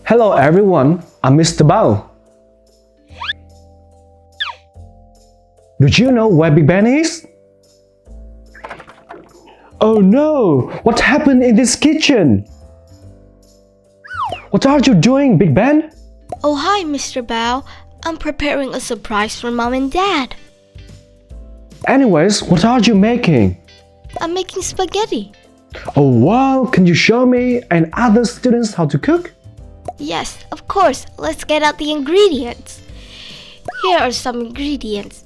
Hello everyone, I'm Mr. Bao. Do you know where Big Ben is? Oh no, what happened in this kitchen? What are you doing, Big Ben? Oh, hi, Mr. Bao. I'm preparing a surprise for Mom and Dad. Anyways, what are you making? I'm making spaghetti. Oh wow, can you show me and other students how to cook? Yes, of course. Let's get out the ingredients. Here are some ingredients.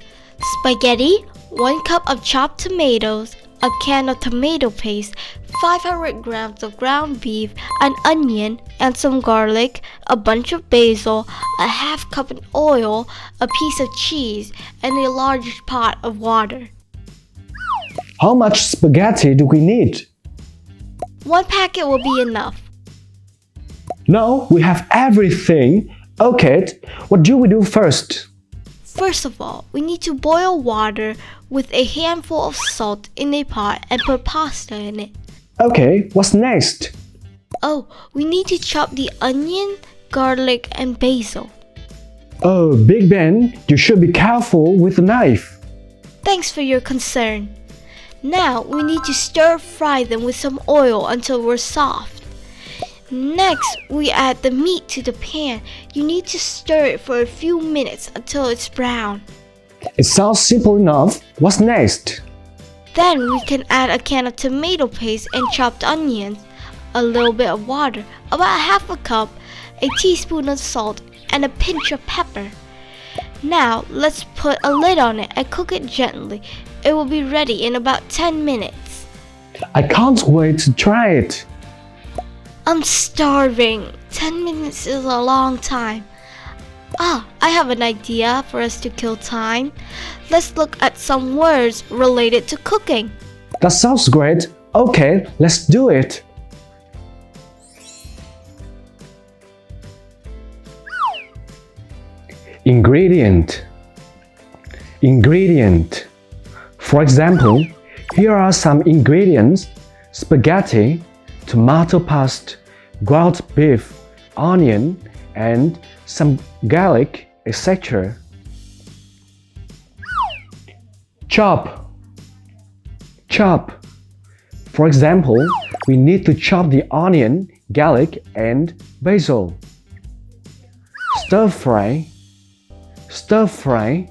Spaghetti, 1 cup of chopped tomatoes, a can of tomato paste, 500 grams of ground beef, an onion and some garlic, a bunch of basil, a half cup of oil, a piece of cheese, and a large pot of water. How much spaghetti do we need? 1 packet will be enough. Now we have everything. Okay, what do we do first? First of all, we need to boil water with a handful of salt in a pot and put pasta in it. Okay, what's next? Oh, we need to chop the onion, garlic, and basil. Oh, Big Ben, you should be careful with the knife. Thanks for your concern. Now, we need to stir fry them with some oil until we're soft. Next, we add the meat to the pan. You need to stir it for a few minutes until it's brown. It sounds simple enough. What's next? Then we can add a can of tomato paste and chopped onions, a little bit of water, about half a cup, a teaspoon of salt, and a pinch of pepper. Now, let's put a lid on it and cook it gently. It will be ready in about 10 minutes. I can't wait to try it. I'm starving. 10 minutes is a long time. I have an idea for us to kill time. Let's look at some words related to cooking. That sounds great. Okay, let's do it. Ingredient. Ingredient. For example, here are some ingredients: spaghetti, tomato paste, ground beef, onion, and some garlic, etc. Chop. Chop. For example, we need to chop the onion, garlic, and basil. Stir fry. Stir fry.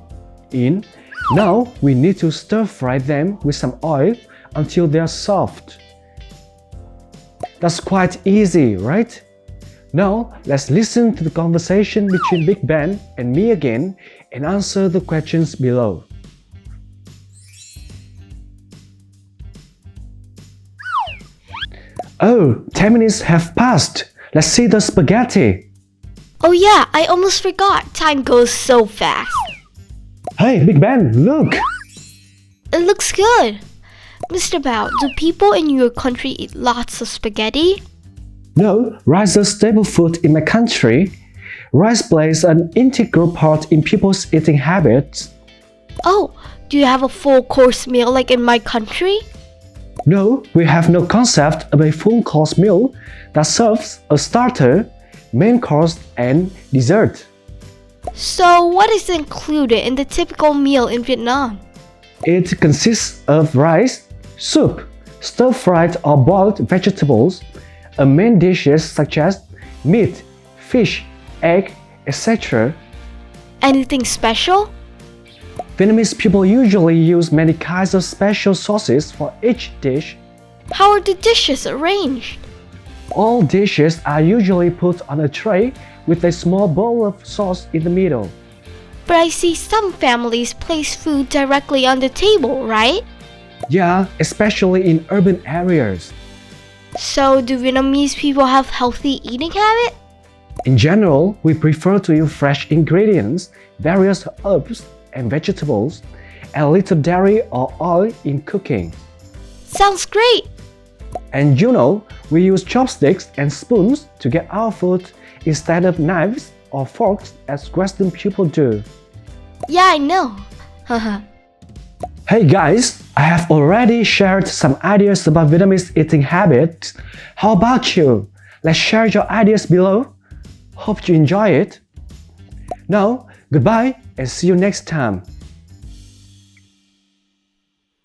Now we need to stir fry them with some oil until they are soft. That's quite easy, right? Now, let's listen to the conversation between Big Ben and me again and answer the questions below. Oh, 10 minutes have passed. Let's see the spaghetti. Oh yeah, I almost forgot. Time goes so fast. Hey, Big Ben, look! It looks good. Mr. Bao, do people in your country eat lots of spaghetti? No, rice is a staple food in my country. Rice plays an integral part in people's eating habits. Oh, do you have a full course meal like in my country? No, we have no concept of a full course meal that serves a starter, main course, and dessert. So, what is included in the typical meal in Vietnam? It consists of rice, soup, stir-fried or boiled vegetables, and main dishes such as meat, fish, egg, etc. Anything special? Vietnamese people usually use many kinds of special sauces for each dish. How are the dishes arranged? All dishes are usually put on a tray with a small bowl of sauce in the middle. But I see some families place food directly on the table, right? Yeah, especially in urban areas. So, do Vietnamese people have healthy eating habits? In general, we prefer to use fresh ingredients, various herbs and vegetables, and a little dairy or oil in cooking. Sounds great! And we use chopsticks and spoons to get our food instead of knives or forks as Western people do. Yeah, I know. Haha. Hey guys, I have already shared some ideas about Vietnamese eating habits. How about you? Let's share your ideas below. Hope you enjoy it. Now, goodbye and see you next time.